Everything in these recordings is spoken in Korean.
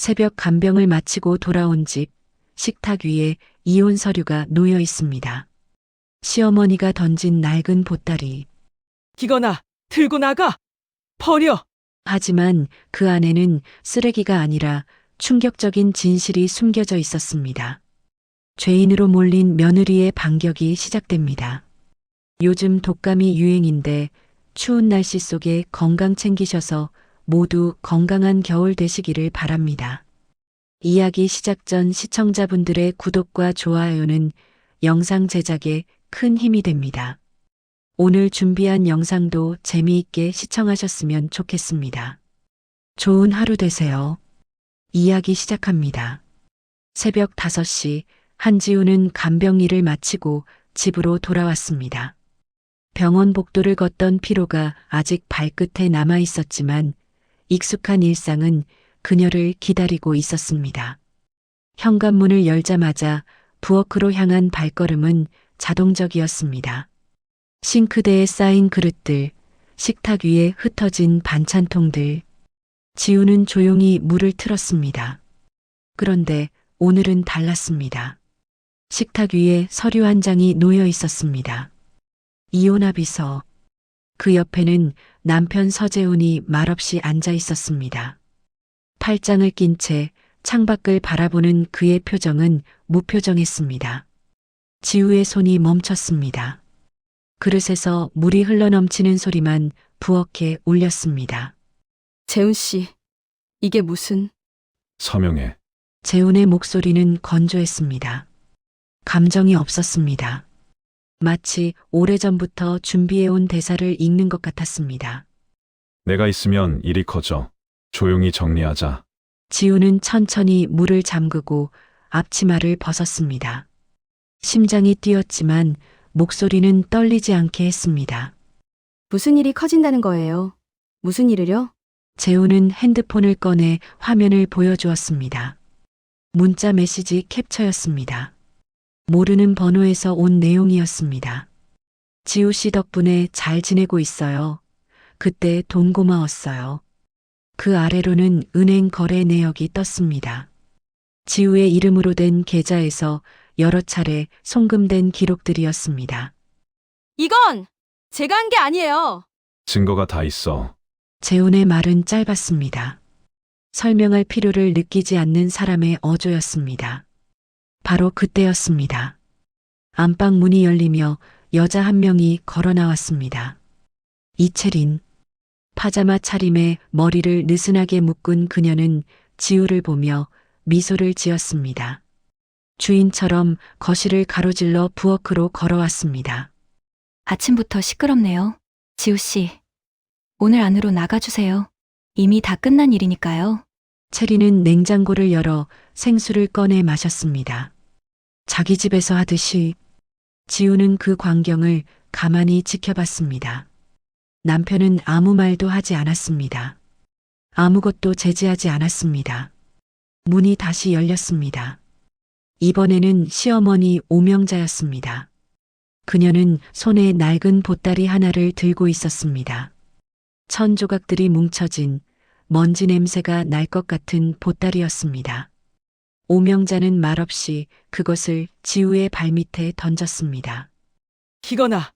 새벽 간병을 마치고 돌아온 집, 식탁 위에 이혼 서류가 놓여 있습니다. 시어머니가 던진 낡은 보따리. 기거나 들고 나가! 버려! 하지만 그 안에는 쓰레기가 아니라 충격적인 진실이 숨겨져 있었습니다. 죄인으로 몰린 며느리의 반격이 시작됩니다. 요즘 독감이 유행인데 추운 날씨 속에 건강 챙기셔서 모두 건강한 겨울 되시기를 바랍니다. 이야기 시작 전 시청자분들의 구독과 좋아요는 영상 제작에 큰 힘이 됩니다. 오늘 준비한 영상도 재미있게 시청하셨으면 좋겠습니다. 좋은 하루 되세요. 이야기 시작합니다. 새벽 5시 한지우는 간병 일을 마치고 집으로 돌아왔습니다. 병원 복도를 걷던 피로가 아직 발끝에 남아 있었지만 익숙한 일상은 그녀를 기다리고 있었습니다. 현관문을 열자마자 부엌으로 향한 발걸음은 자동적이었습니다. 싱크대에 쌓인 그릇들, 식탁 위에 흩어진 반찬통들. 지우는 조용히 물을 틀었습니다. 그런데 오늘은 달랐습니다. 식탁 위에 서류 한 장이 놓여 있었습니다. 이혼합의서. 그 옆에는 남편 서재훈이 말없이 앉아 있었습니다. 팔짱을 낀 채 창밖을 바라보는 그의 표정은 무표정했습니다. 지우의 손이 멈췄습니다. 그릇에서 물이 흘러넘치는 소리만 부엌에 울렸습니다. 재훈 씨, 이게 무슨... 서명해. 재훈의 목소리는 건조했습니다. 감정이 없었습니다. 마치 오래전부터 준비해온 대사를 읽는 것 같았습니다. 내가 있으면 일이 커져. 조용히 정리하자. 지우는 천천히 물을 잠그고 앞치마를 벗었습니다. 심장이 뛰었지만 목소리는 떨리지 않게 했습니다. 무슨 일이 커진다는 거예요? 무슨 일을요? 재훈은 핸드폰을 꺼내 화면을 보여주었습니다. 문자 메시지 캡처였습니다. 모르는 번호에서 온 내용이었습니다. 지우 씨 덕분에 잘 지내고 있어요. 그때 돈 고마웠어요. 그 아래로는 은행 거래 내역이 떴습니다. 지우의 이름으로 된 계좌에서 여러 차례 송금된 기록들이었습니다. 이건 제가 한 게 아니에요. 증거가 다 있어. 재훈의 말은 짧았습니다. 설명할 필요를 느끼지 않는 사람의 어조였습니다. 바로 그때였습니다. 안방 문이 열리며 여자 한 명이 걸어 나왔습니다. 이채린. 파자마 차림에 머리를 느슨하게 묶은 그녀는 지우를 보며 미소를 지었습니다. 주인처럼 거실을 가로질러 부엌으로 걸어왔습니다. 아침부터 시끄럽네요. 지우 씨, 오늘 안으로 나가주세요. 이미 다 끝난 일이니까요. 체리는 냉장고를 열어 생수를 꺼내 마셨습니다. 자기 집에서 하듯이. 지우는 그 광경을 가만히 지켜봤습니다. 남편은 아무 말도 하지 않았습니다. 아무것도 제지하지 않았습니다. 문이 다시 열렸습니다. 이번에는 시어머니 오명자였습니다. 그녀는 손에 낡은 보따리 하나를 들고 있었습니다. 천 조각들이 뭉쳐진 먼지 냄새가 날 것 같은 보따리였습니다. 오명자는 말없이 그것을 지우의 발밑에 던졌습니다. 기거나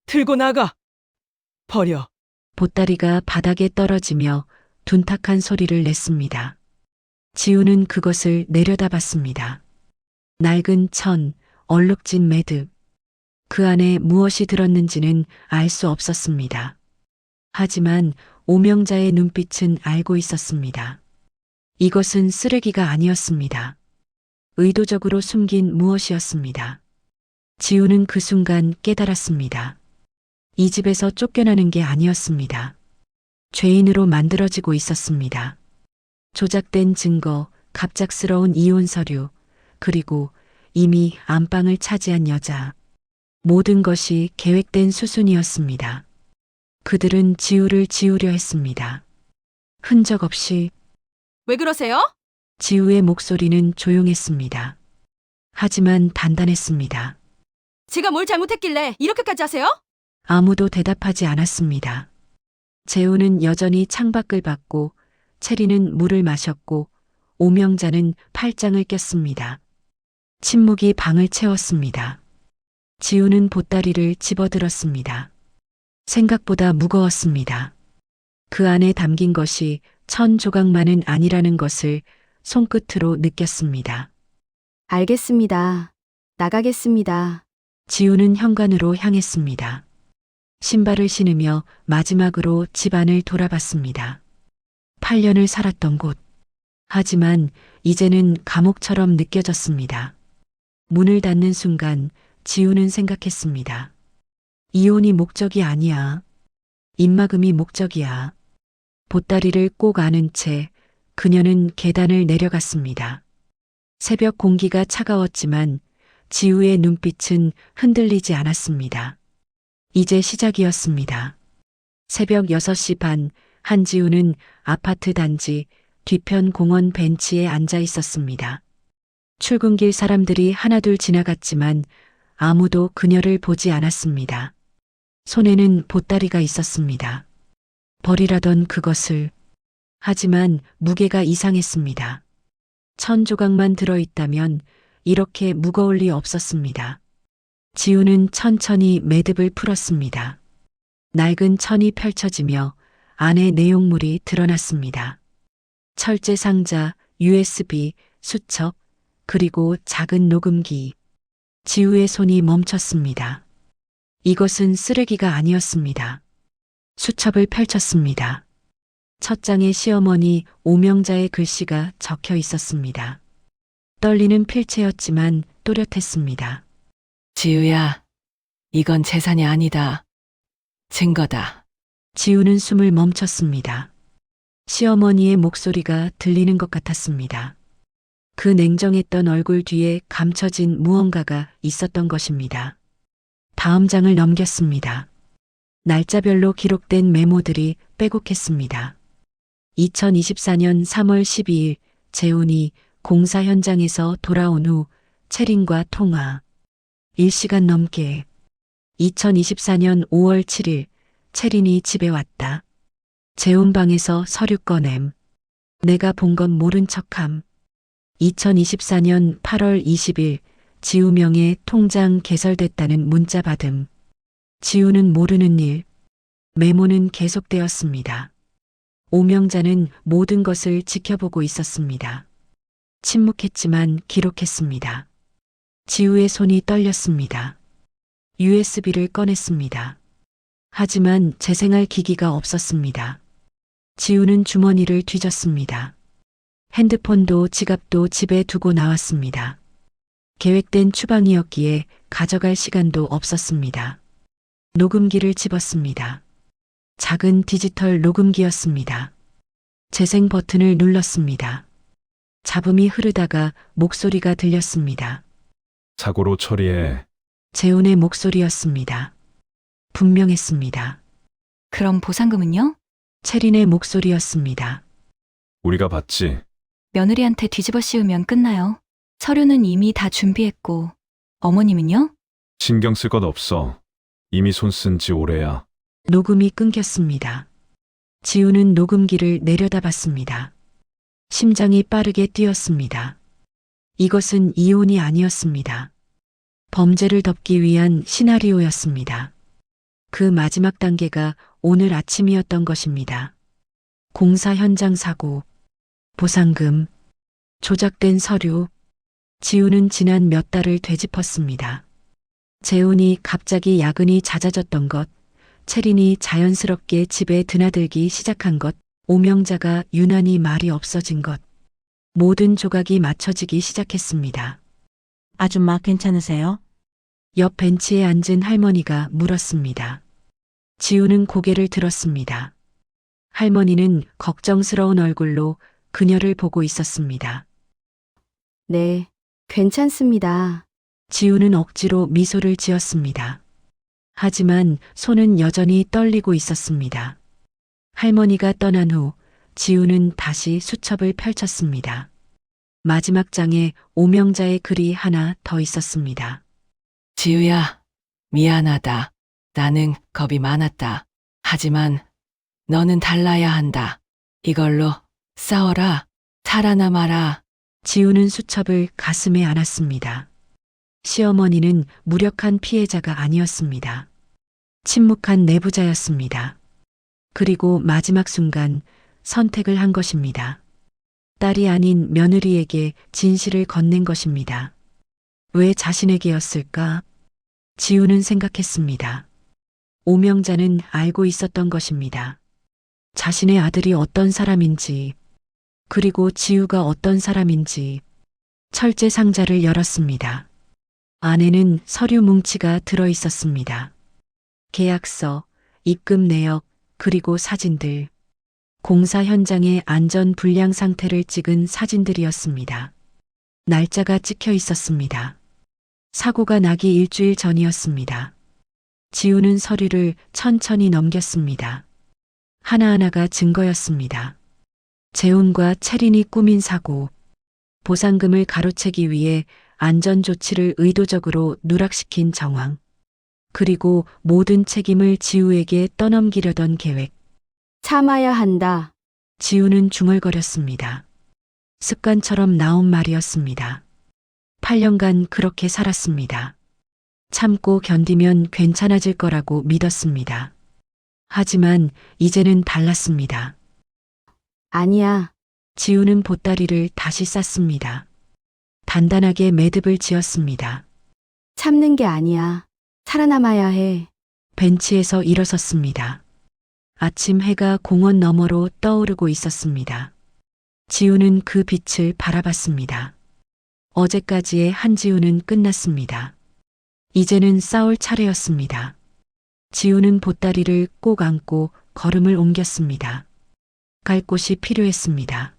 들고 나가! 버려! 보따리가 바닥에 떨어지며 둔탁한 소리를 냈습니다. 지우는 그것을 내려다봤습니다. 낡은 천, 얼룩진 매듭. 그 안에 무엇이 들었는지는 알 수 없었습니다. 하지만 오명자의 눈빛은 알고 있었습니다. 이것은 쓰레기가 아니었습니다. 의도적으로 숨긴 무엇이었습니다. 지우는 그 순간 깨달았습니다. 이 집에서 쫓겨나는 게 아니었습니다. 죄인으로 만들어지고 있었습니다. 조작된 증거, 갑작스러운 이혼 서류, 그리고 이미 안방을 차지한 여자. 모든 것이 계획된 수순이었습니다. 그들은 지우를 지우려 했습니다. 흔적 없이. 왜 그러세요? 지우의 목소리는 조용했습니다. 하지만 단단했습니다. 제가 뭘 잘못했길래 이렇게까지 하세요? 아무도 대답하지 않았습니다. 재우는 여전히 창밖을 봤고 체리는 물을 마셨고 오명자는 팔짱을 꼈습니다. 침묵이 방을 채웠습니다. 지우는 보따리를 집어들었습니다. 생각보다 무거웠습니다. 그 안에 담긴 것이 1000조각만은 아니라는 것을 손끝으로 느꼈습니다. 알겠습니다. 나가겠습니다. 지우는 현관으로 향했습니다. 신발을 신으며 마지막으로 집안을 돌아봤습니다. 8년을 살았던 곳. 하지만 이제는 감옥처럼 느껴졌습니다. 문을 닫는 순간 지우는 생각했습니다. 이혼이 목적이 아니야. 입막음이 목적이야. 보따리를 꼭 안은 채 그녀는 계단을 내려갔습니다. 새벽 공기가 차가웠지만 지우의 눈빛은 흔들리지 않았습니다. 이제 시작이었습니다. 새벽 6시 반, 한지우는 아파트 단지 뒤편 공원 벤치에 앉아 있었습니다. 출근길 사람들이 하나둘 지나갔지만 아무도 그녀를 보지 않았습니다. 손에는 보따리가 있었습니다. 버리라던 그것을. 하지만 무게가 이상했습니다. 1000조각만 들어있다면 이렇게 무거울 리 없었습니다. 지우는 천천히 매듭을 풀었습니다. 낡은 천이 펼쳐지며 안에 내용물이 드러났습니다. 철제 상자, USB, 수첩, 그리고 작은 녹음기. 지우의 손이 멈췄습니다. 이것은 쓰레기가 아니었습니다. 수첩을 펼쳤습니다. 첫 장에 시어머니 오명자의 글씨가 적혀 있었습니다. 떨리는 필체였지만 또렷했습니다. 지우야, 이건 재산이 아니다. 증거다. 지우는 숨을 멈췄습니다. 시어머니의 목소리가 들리는 것 같았습니다. 그 냉정했던 얼굴 뒤에 감춰진 무언가가 있었던 것입니다. 다음 장을 넘겼습니다. 날짜별로 기록된 메모들이 빼곡했습니다. 2024년 3월 12일 재훈이 공사 현장에서 돌아온 후 채린과 통화. 1시간 넘게. 2024년 5월 7일 채린이 집에 왔다. 재훈 방에서 서류 꺼냄. 내가 본 건 모른 척함. 2024년 8월 20일 지우명의 통장 개설됐다는 문자 받음. 지우는 모르는 일. 메모는 계속되었습니다. 오명자는 모든 것을 지켜보고 있었습니다. 침묵했지만 기록했습니다. 지우의 손이 떨렸습니다. USB를 꺼냈습니다. 하지만 재생할 기기가 없었습니다. 지우는 주머니를 뒤졌습니다. 핸드폰도 지갑도 집에 두고 나왔습니다. 계획된 추방이었기에 가져갈 시간도 없었습니다. 녹음기를 집었습니다. 작은 디지털 녹음기였습니다. 재생 버튼을 눌렀습니다. 잡음이 흐르다가 목소리가 들렸습니다. 사고로 처리해. 재훈의 목소리였습니다. 분명했습니다. 그럼 보상금은요? 채린의 목소리였습니다. 우리가 받지. 며느리한테 뒤집어 씌우면 끝나요. 서류는 이미 다 준비했고. 어머님은요? 신경 쓸 것 없어. 이미 손 쓴 지 오래야. 녹음이 끊겼습니다. 지우는 녹음기를 내려다봤습니다. 심장이 빠르게 뛰었습니다. 이것은 이혼이 아니었습니다. 범죄를 덮기 위한 시나리오였습니다. 그 마지막 단계가 오늘 아침이었던 것입니다. 공사 현장 사고, 보상금, 조작된 서류. 지우는 지난 몇 달을 되짚었습니다. 재훈이 갑자기 야근이 잦아졌던 것, 채린이 자연스럽게 집에 드나들기 시작한 것, 오명자가 유난히 말이 없어진 것. 모든 조각이 맞춰지기 시작했습니다. 아줌마 괜찮으세요? 옆 벤치에 앉은 할머니가 물었습니다. 지우는 고개를 들었습니다. 할머니는 걱정스러운 얼굴로 그녀를 보고 있었습니다. 네, 괜찮습니다. 지우는 억지로 미소를 지었습니다. 하지만 손은 여전히 떨리고 있었습니다. 할머니가 떠난 후 지우는 다시 수첩을 펼쳤습니다. 마지막 장에 오명자의 글이 하나 더 있었습니다. 지우야, 미안하다. 나는 겁이 많았다. 하지만 너는 달라야 한다. 이걸로 싸워라. 살아남아라. 지우는 수첩을 가슴에 안았습니다. 시어머니는 무력한 피해자가 아니었습니다. 침묵한 내부자였습니다. 그리고 마지막 순간 선택을 한 것입니다. 딸이 아닌 며느리에게 진실을 건넨 것입니다. 왜 자신에게였을까? 지우는 생각했습니다. 오명자는 알고 있었던 것입니다. 자신의 아들이 어떤 사람인지, 그리고 지우가 어떤 사람인지. 철제 상자를 열었습니다. 안에는 서류 뭉치가 들어 있었습니다. 계약서, 입금 내역, 그리고 사진들. 공사 현장의 안전 불량 상태를 찍은 사진들이었습니다. 날짜가 찍혀 있었습니다. 사고가 나기 일주일 전이었습니다. 지우는 서류를 천천히 넘겼습니다. 하나하나가 증거였습니다. 재훈과 채린이 꾸민 사고, 보상금을 가로채기 위해 안전조치를 의도적으로 누락시킨 정황, 그리고 모든 책임을 지우에게 떠넘기려던 계획. 참아야 한다. 지우는 중얼거렸습니다. 습관처럼 나온 말이었습니다. 8년간 그렇게 살았습니다. 참고 견디면 괜찮아질 거라고 믿었습니다. 하지만 이제는 달랐습니다. 아니야. 지우는 보따리를 다시 쌌습니다. 단단하게 매듭을 지었습니다. 참는 게 아니야. 살아남아야 해. 벤치에서 일어섰습니다. 아침 해가 공원 너머로 떠오르고 있었습니다. 지우는 그 빛을 바라봤습니다. 어제까지의 한지우는 끝났습니다. 이제는 싸울 차례였습니다. 지우는 보따리를 꼭 안고 걸음을 옮겼습니다. 갈 곳이 필요했습니다.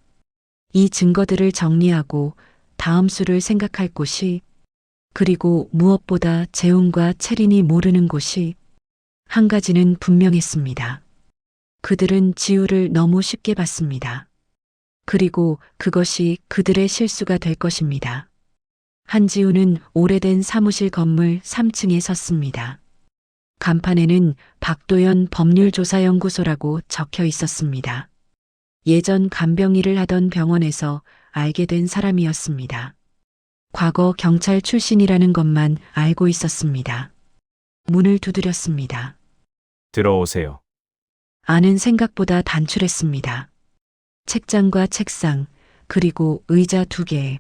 이 증거들을 정리하고 다음 수를 생각할 곳이, 그리고 무엇보다 재훈과 채린이 모르는 곳이, 한 가지는 분명했습니다. 그들은 지우를 너무 쉽게 봤습니다. 그리고 그것이 그들의 실수가 될 것입니다. 한지우는 오래된 사무실 건물 3층에 섰습니다. 간판에는 박도연 법률조사연구소라고 적혀 있었습니다. 예전 간병 일을 하던 병원에서 알게 된 사람이었습니다. 과거 경찰 출신이라는 것만 알고 있었습니다. 문을 두드렸습니다. 들어오세요. 안은 생각보다 단출했습니다. 책장과 책상, 그리고 의자 2개.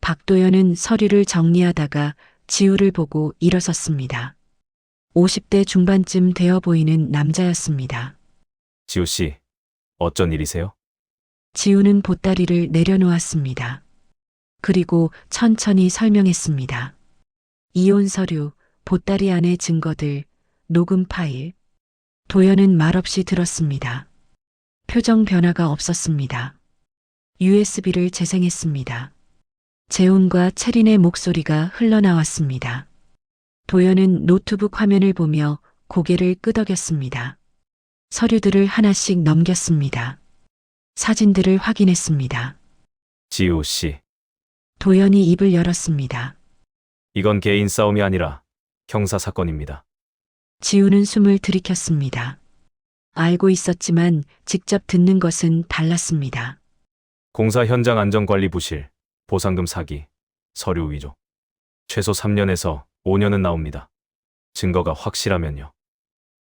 박도연은 서류를 정리하다가 지우를 보고 일어섰습니다. 50대 중반쯤 되어 보이는 남자였습니다. 지우 씨, 어쩐 일이세요? 지우는 보따리를 내려놓았습니다. 그리고 천천히 설명했습니다. 이혼 서류, 보따리 안의 증거들, 녹음 파일. 도연은 말없이 들었습니다. 표정 변화가 없었습니다. USB를 재생했습니다. 재훈과 채린의 목소리가 흘러나왔습니다. 도연은 노트북 화면을 보며 고개를 끄덕였습니다. 서류들을 하나씩 넘겼습니다. 사진들을 확인했습니다. 지우 씨, 도연이 입을 열었습니다. 이건 개인 싸움이 아니라 형사 사건입니다. 지우는 숨을 들이켰습니다. 알고 있었지만 직접 듣는 것은 달랐습니다. 공사 현장 안전관리 부실, 보상금 사기, 서류 위조. 최소 3년에서 5년은 나옵니다. 증거가 확실하면요.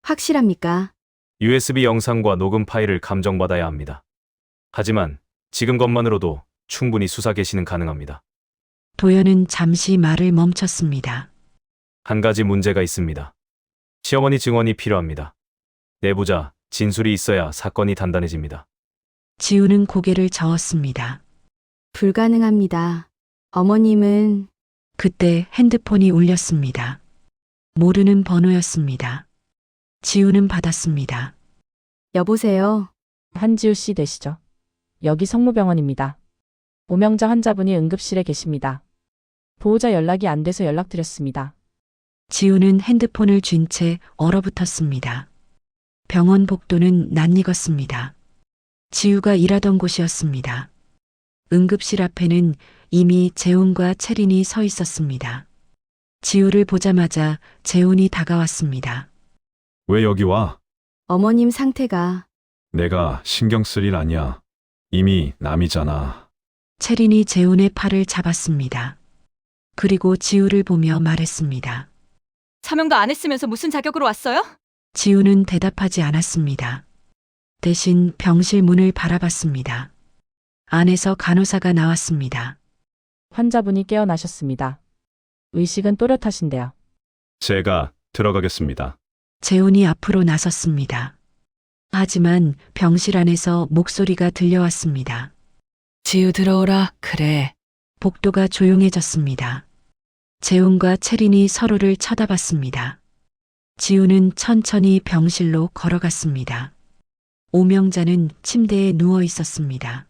확실합니까? USB 영상과 녹음 파일을 감정받아야 합니다. 하지만 지금 것만으로도 충분히 수사 개시는 가능합니다. 도연은 잠시 말을 멈췄습니다. 한 가지 문제가 있습니다. 시어머니 증언이 필요합니다. 내부자, 진술이 있어야 사건이 단단해집니다. 지우는 고개를 저었습니다. 불가능합니다. 어머님은 그때 핸드폰이 울렸습니다. 모르는 번호였습니다. 지우는 받았습니다. 여보세요. 한지우 씨 되시죠? 여기 성모병원입니다. 오명자 환자분이 응급실에 계십니다. 보호자 연락이 안 돼서 연락드렸습니다. 지우는 핸드폰을 쥔 채 얼어붙었습니다. 병원 복도는 낯익었습니다. 지우가 일하던 곳이었습니다. 응급실 앞에는 이미 재훈과 채린이 서 있었습니다. 지우를 보자마자 재훈이 다가왔습니다. 왜 여기 와? 어머님 상태가 내가 신경 쓸 일 아니야. 이미 남이잖아. 채린이 재훈의 팔을 잡았습니다. 그리고 지우를 보며 말했습니다. 서명도 안 했으면서 무슨 자격으로 왔어요? 지우는 대답하지 않았습니다. 대신 병실 문을 바라봤습니다. 안에서 간호사가 나왔습니다. 환자분이 깨어나셨습니다. 의식은 또렷하신데요. 제가 들어가겠습니다. 재훈이 앞으로 나섰습니다. 하지만 병실 안에서 목소리가 들려왔습니다. 지우 들어오라. 그래. 복도가 조용해졌습니다. 재훈과 채린이 서로를 쳐다봤습니다. 지우는 천천히 병실로 걸어갔습니다. 오명자는 침대에 누워 있었습니다.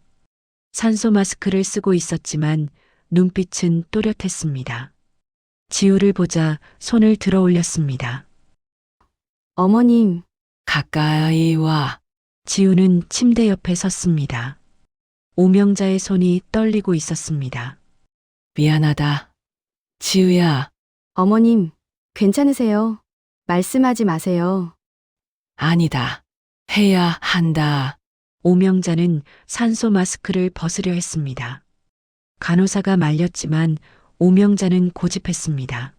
산소 마스크를 쓰고 있었지만 눈빛은 또렷했습니다. 지우를 보자 손을 들어 올렸습니다. 어머님, 가까이 와. 지우는 침대 옆에 섰습니다. 오명자의 손이 떨리고 있었습니다. 미안하다. 지우야. 어머님, 괜찮으세요? 말씀하지 마세요. 아니다. 해야 한다. 오명자는 산소 마스크를 벗으려 했습니다. 간호사가 말렸지만 오명자는 고집했습니다.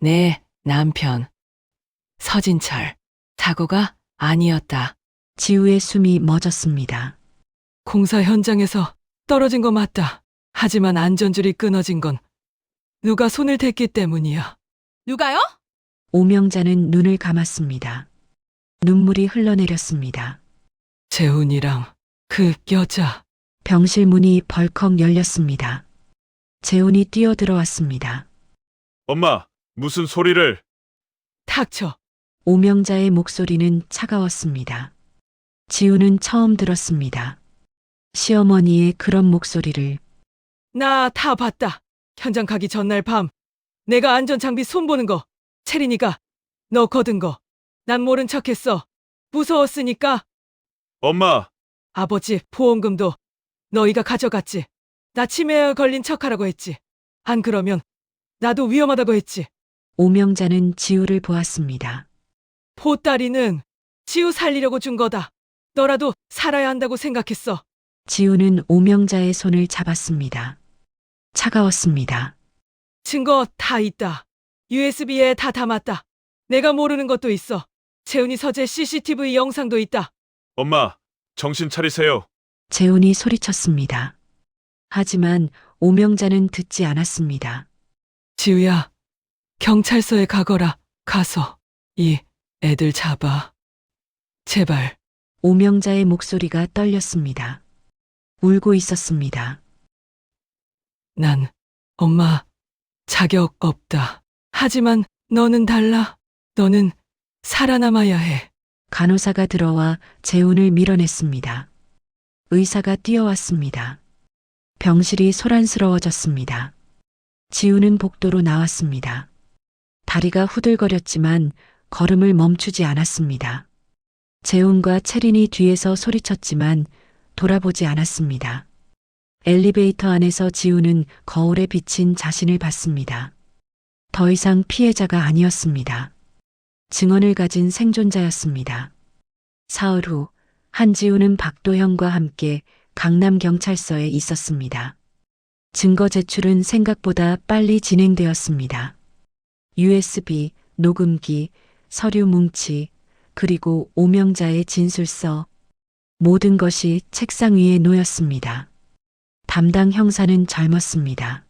내 남편. 서진철. 사고가 아니었다. 지우의 숨이 멎었습니다. 공사 현장에서 떨어진 거 맞다. 하지만 안전줄이 끊어진 건 누가 손을 댔기 때문이야. 누가요? 오명자는 눈을 감았습니다. 눈물이 흘러내렸습니다. 재훈이랑 그 여자. 병실 문이 벌컥 열렸습니다. 재훈이 뛰어들어왔습니다. 엄마, 무슨 소리를? 닥쳐. 오명자의 목소리는 차가웠습니다. 지우는 처음 들었습니다. 시어머니의 그런 목소리를. 나 다 봤다. 현장 가기 전날 밤 내가 안전장비 손보는 거. 채린이가 너 거둔 거. 난 모른 척했어. 무서웠으니까. 엄마, 아버지 보험금도 너희가 가져갔지. 나 치매에 걸린 척하라고 했지. 안 그러면 나도 위험하다고 했지. 오명자는 지우를 보았습니다. 보따리는 지우 살리려고 준 거다. 너라도 살아야 한다고 생각했어. 지우는 오명자의 손을 잡았습니다. 차가웠습니다. 증거 다 있다. USB에 다 담았다. 내가 모르는 것도 있어. 재훈이 서재 CCTV 영상도 있다. 엄마, 정신 차리세요. 재훈이 소리쳤습니다. 하지만 오명자는 듣지 않았습니다. 지우야, 경찰서에 가거라. 가서 이 애들 잡아. 제발. 오명자의 목소리가 떨렸습니다. 울고 있었습니다. 난 엄마 자격 없다. 하지만 너는 달라. 너는 살아남아야 해. 간호사가 들어와 재훈을 밀어냈습니다. 의사가 뛰어왔습니다. 병실이 소란스러워졌습니다. 지우는 복도로 나왔습니다. 다리가 후들거렸지만 걸음을 멈추지 않았습니다. 재훈과 채린이 뒤에서 소리쳤지만 돌아보지 않았습니다. 엘리베이터 안에서 지우는 거울에 비친 자신을 봤습니다. 더 이상 피해자가 아니었습니다. 증언을 가진 생존자였습니다. 사흘 후 한지우는 박도형과 함께 강남경찰서에 있었습니다. 증거 제출은 생각보다 빨리 진행되었습니다. USB, 녹음기, 서류 뭉치, 그리고 오명자의 진술서, 모든 것이 책상 위에 놓였습니다. 담당 형사는 젊었습니다.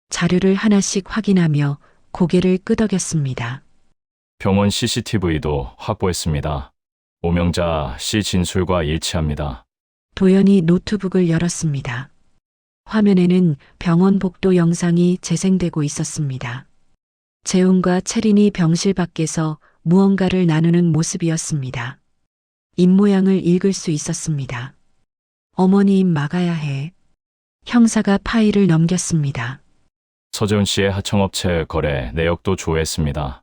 자료를 하나씩 확인하며 고개를 끄덕였습니다. 병원 CCTV도 확보했습니다. 오명자 씨 진술과 일치합니다. 도연이 노트북을 열었습니다. 화면에는 병원 복도 영상이 재생되고 있었습니다. 재훈과 채린이 병실 밖에서 무언가를 나누는 모습이었습니다. 입모양을 읽을 수 있었습니다. 어머니 입 막아야 해. 형사가 파일을 넘겼습니다. 서재훈 씨의 하청업체 거래 내역도 조회했습니다.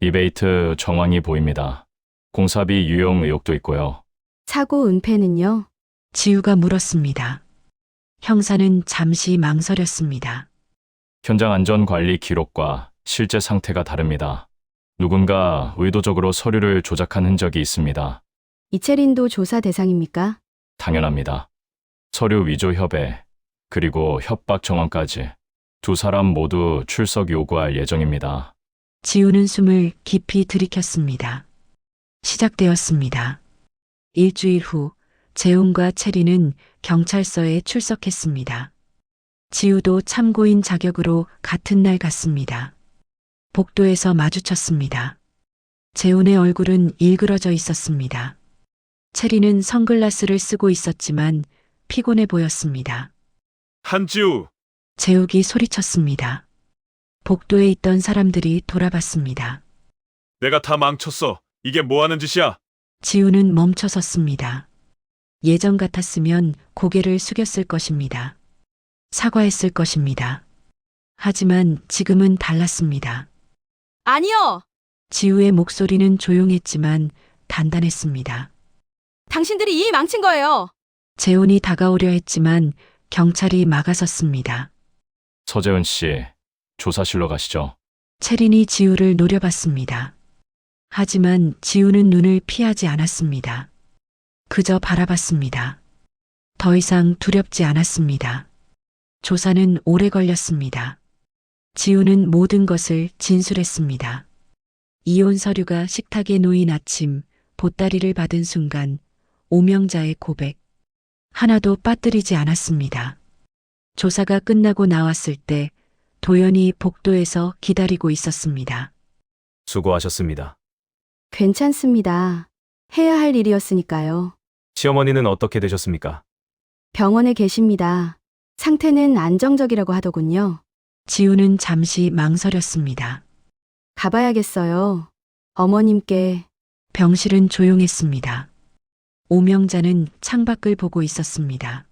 리베이트 정황이 보입니다. 공사비 유용 의혹도 있고요. 사고 은폐는요? 지우가 물었습니다. 형사는 잠시 망설였습니다. 현장 안전관리 기록과 실제 상태가 다릅니다. 누군가 의도적으로 서류를 조작한 흔적이 있습니다. 이채린도 조사 대상입니까? 당연합니다. 서류 위조 협의, 그리고 협박 정황까지 두 사람 모두 출석 요구할 예정입니다. 지우는 숨을 깊이 들이켰습니다. 시작되었습니다. 일주일 후 재훈과 체리는 경찰서에 출석했습니다. 지우도 참고인 자격으로 같은 날 갔습니다. 복도에서 마주쳤습니다. 재훈의 얼굴은 일그러져 있었습니다. 체리는 선글라스를 쓰고 있었지만 피곤해 보였습니다. 한지우, 재욱이 소리쳤습니다. 복도에 있던 사람들이 돌아봤습니다. 내가 다 망쳤어. 이게 뭐 하는 짓이야? 지우는 멈춰섰습니다. 예전 같았으면 고개를 숙였을 것입니다. 사과했을 것입니다. 하지만 지금은 달랐습니다. 아니요! 지우의 목소리는 조용했지만 단단했습니다. 당신들이 이 망친 거예요! 재훈이 다가오려 했지만 경찰이 막아섰습니다. 서재훈 씨, 조사실로 가시죠. 체린이 지우를 노려봤습니다. 하지만 지우는 눈을 피하지 않았습니다. 그저 바라봤습니다. 더 이상 두렵지 않았습니다. 조사는 오래 걸렸습니다. 지우는 모든 것을 진술했습니다. 이혼 서류가 식탁에 놓인 아침, 보따리를 받은 순간, 오명자의 고백. 하나도 빠뜨리지 않았습니다. 조사가 끝나고 나왔을 때 도연이 복도에서 기다리고 있었습니다. 수고하셨습니다. 괜찮습니다. 해야 할 일이었으니까요. 시어머니는 어떻게 되셨습니까? 병원에 계십니다. 상태는 안정적이라고 하더군요. 지우는 잠시 망설였습니다. 가봐야겠어요. 어머님께. 병실은 조용했습니다. 오명자는 창밖을 보고 있었습니다.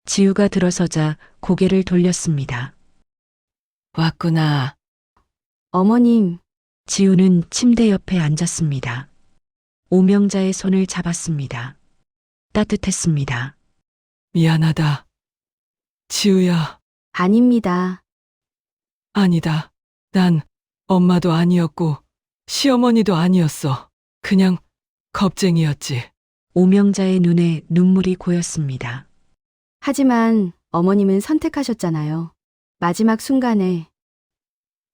지우가 들어서자 고개를 돌렸습니다. 왔구나. 어머님, 지우는 침대 옆에 앉았습니다. 오명자의 손을 잡았습니다. 따뜻했습니다. 미안하다. 지우야, 아닙니다. 아니다. 난 엄마도 아니었고 시어머니도 아니었어. 그냥 겁쟁이였지. 오명자의 눈에 눈물이 고였습니다. 하지만 어머님은 선택하셨잖아요. 마지막 순간에.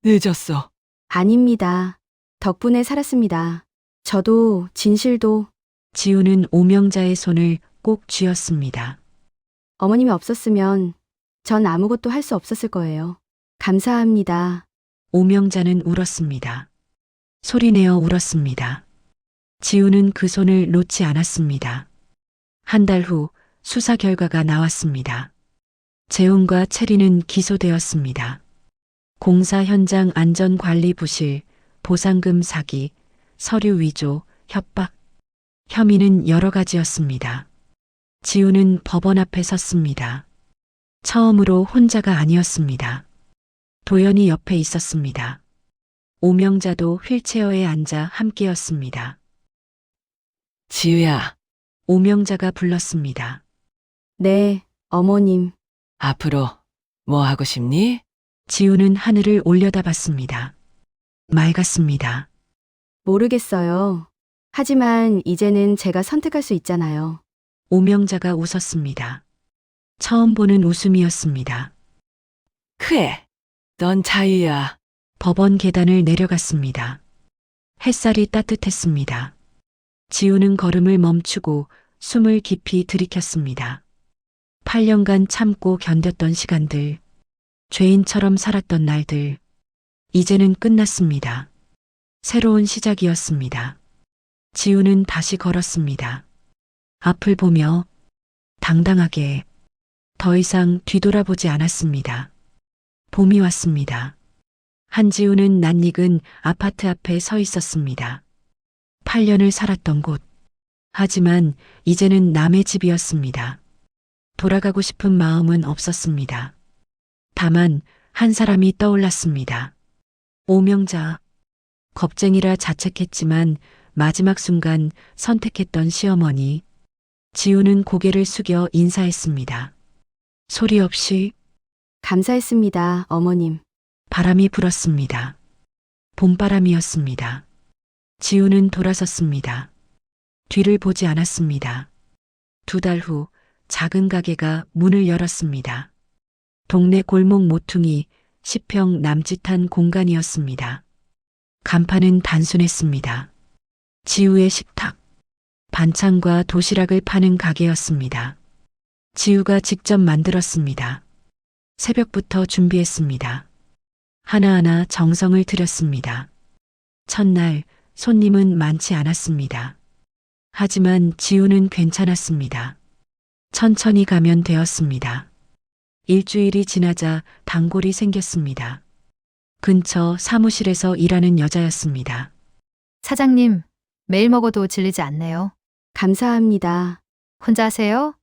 늦었어. 아닙니다. 덕분에 살았습니다. 저도 진실도. 지우는 오명자의 손을 꼭 쥐었습니다. 어머님이 없었으면 전 아무것도 할 수 없었을 거예요. 감사합니다. 오명자는 울었습니다. 소리내어 울었습니다. 지우는 그 손을 놓지 않았습니다. 한 달 후 수사 결과가 나왔습니다. 재훈과 체리는 기소되었습니다. 공사 현장 안전관리 부실, 보상금 사기, 서류 위조, 협박. 혐의는 여러 가지였습니다. 지우는 법원 앞에 섰습니다. 처음으로 혼자가 아니었습니다. 도연이 옆에 있었습니다. 오명자도 휠체어에 앉아 함께였습니다. 지우야, 오명자가 불렀습니다. 네, 어머님. 앞으로 뭐 하고 싶니? 지우는 하늘을 올려다봤습니다. 맑았습니다. 모르겠어요. 하지만 이제는 제가 선택할 수 있잖아요. 오명자가 웃었습니다. 처음 보는 웃음이었습니다. 그래, 넌 자유야. 법원 계단을 내려갔습니다. 햇살이 따뜻했습니다. 지우는 걸음을 멈추고 숨을 깊이 들이켰습니다. 8년간 참고 견뎠던 시간들, 죄인처럼 살았던 날들, 이제는 끝났습니다. 새로운 시작이었습니다. 지우는 다시 걸었습니다. 앞을 보며 당당하게 더 이상 뒤돌아보지 않았습니다. 봄이 왔습니다. 한지우는 낯익은 아파트 앞에 서 있었습니다. 8년을 살았던 곳. 하지만 이제는 남의 집이었습니다. 돌아가고 싶은 마음은 없었습니다. 다만 한 사람이 떠올랐습니다. 오명자. 겁쟁이라 자책했지만 마지막 순간 선택했던 시어머니. 지우는 고개를 숙여 인사했습니다. 소리 없이 감사했습니다, 어머님. 바람이 불었습니다. 봄바람이었습니다. 지우는 돌아섰습니다. 뒤를 보지 않았습니다. 2달 후 작은 가게가 문을 열었습니다. 동네 골목 모퉁이 10평 남짓한 공간이었습니다. 간판은 단순했습니다. 지우의 식탁. 반찬과 도시락을 파는 가게였습니다. 지우가 직접 만들었습니다. 새벽부터 준비했습니다. 하나하나 정성을 들였습니다. 첫날 손님은 많지 않았습니다. 하지만 지우는 괜찮았습니다. 천천히 가면 되었습니다. 일주일이 지나자 단골이 생겼습니다. 근처 사무실에서 일하는 여자였습니다. 사장님, 매일 먹어도 질리지 않네요. 감사합니다. 혼자 하세요?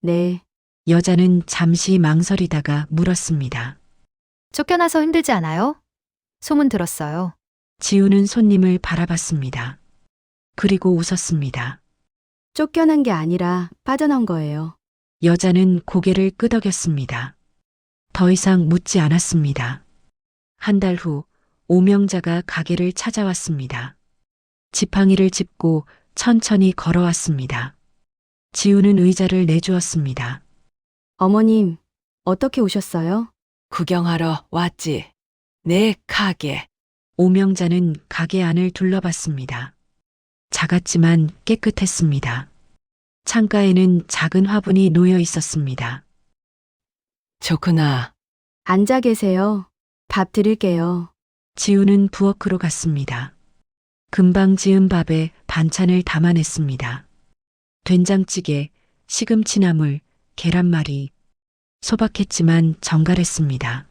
네. 여자는 잠시 망설이다가 물었습니다. 쫓겨나서 힘들지 않아요? 소문 들었어요. 지우는 손님을 바라봤습니다. 그리고 웃었습니다. 쫓겨난 게 아니라 빠져나온 거예요. 여자는 고개를 끄덕였습니다. 더 이상 묻지 않았습니다. 한 달 후 오명자가 가게를 찾아왔습니다. 지팡이를 짚고 천천히 걸어왔습니다. 지우는 의자를 내주었습니다. 어머님, 어떻게 오셨어요? 구경하러 왔지. 내 가게. 오명자는 가게 안을 둘러봤습니다. 작았지만 깨끗했습니다. 창가에는 작은 화분이 놓여 있었습니다. 좋구나. 앉아 계세요. 밥 드릴게요. 지우는 부엌으로 갔습니다. 금방 지은 밥에 반찬을 담아냈습니다. 된장찌개, 시금치나물, 계란말이. 소박했지만 정갈했습니다.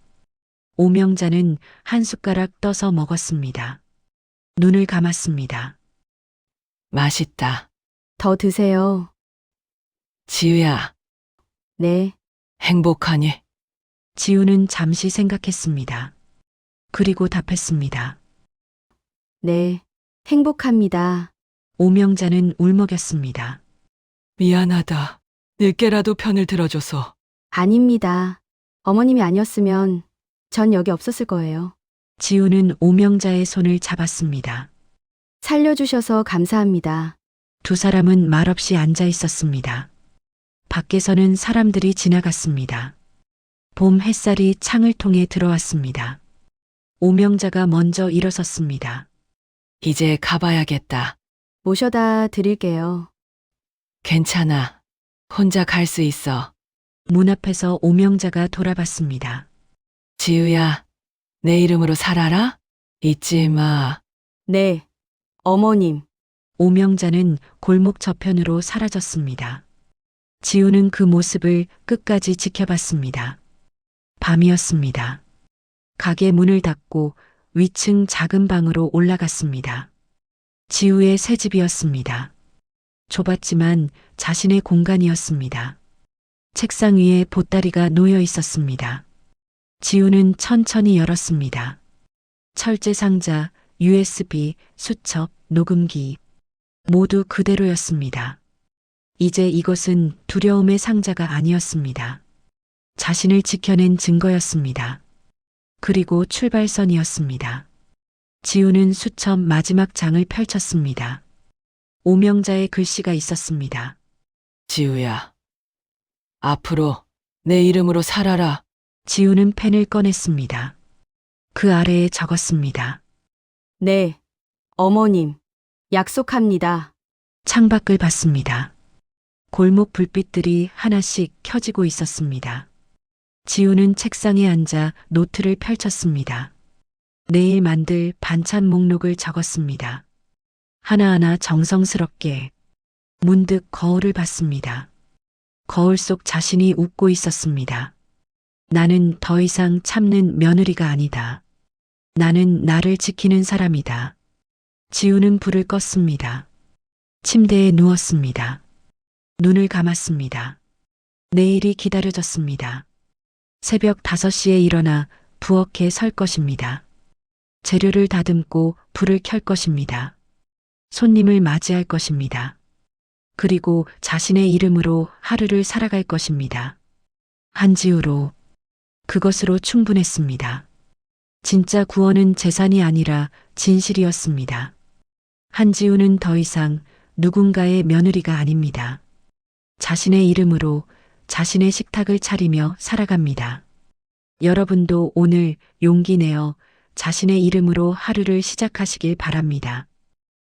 오명자는 한 숟가락 떠서 먹었습니다. 눈을 감았습니다. 맛있다. 더 드세요. 지우야, 네. 행복하니? 지우는 잠시 생각했습니다. 그리고 답했습니다. 네. 행복합니다. 오명자는 울먹였습니다. 미안하다. 늦게라도 편을 들어줘서. 아닙니다. 어머님이 아니었으면 전 여기 없었을 거예요. 지우는 오명자의 손을 잡았습니다. 살려주셔서 감사합니다. 두 사람은 말없이 앉아 있었습니다. 밖에서는 사람들이 지나갔습니다. 봄 햇살이 창을 통해 들어왔습니다. 오명자가 먼저 일어섰습니다. 이제 가봐야겠다. 모셔다 드릴게요. 괜찮아. 혼자 갈 수 있어. 문 앞에서 오명자가 돌아봤습니다. 지우야, 내 이름으로 살아라? 잊지 마. 네. 어머님. 오명자는 골목 저편으로 사라졌습니다. 지우는 그 모습을 끝까지 지켜봤습니다. 밤이었습니다. 가게 문을 닫고 위층 작은 방으로 올라갔습니다. 지우의 새 집이었습니다. 좁았지만 자신의 공간이었습니다. 책상 위에 보따리가 놓여 있었습니다. 지우는 천천히 열었습니다. 철제 상자, USB, 수첩, 녹음기. 모두 그대로였습니다. 이제 이것은 두려움의 상자가 아니었습니다. 자신을 지켜낸 증거였습니다. 그리고 출발선이었습니다. 지우는 수첩 마지막 장을 펼쳤습니다. 오명자의 글씨가 있었습니다. 지우야, 앞으로 내 이름으로 살아라. 지우는 펜을 꺼냈습니다. 그 아래에 적었습니다. 네. 어머님. 약속합니다. 창밖을 봤습니다. 골목 불빛들이 하나씩 켜지고 있었습니다. 지우는 책상에 앉아 노트를 펼쳤습니다. 내일 만들 반찬 목록을 적었습니다. 하나하나 정성스럽게. 문득 거울을 봤습니다. 거울 속 자신이 웃고 있었습니다. 나는 더 이상 참는 며느리가 아니다. 나는 나를 지키는 사람이다. 지우는 불을 껐습니다. 침대에 누웠습니다. 눈을 감았습니다. 내일이 기다려졌습니다. 새벽 5시에 일어나 부엌에 설 것입니다. 재료를 다듬고 불을 켤 것입니다. 손님을 맞이할 것입니다. 그리고 자신의 이름으로 하루를 살아갈 것입니다. 한지우로. 그것으로 충분했습니다. 진짜 구원은 재산이 아니라 진실이었습니다. 한지우는 더 이상 누군가의 며느리가 아닙니다. 자신의 이름으로 자신의 식탁을 차리며 살아갑니다. 여러분도 오늘 용기 내어 자신의 이름으로 하루를 시작하시길 바랍니다.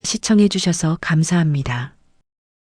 시청해 주셔서 감사합니다.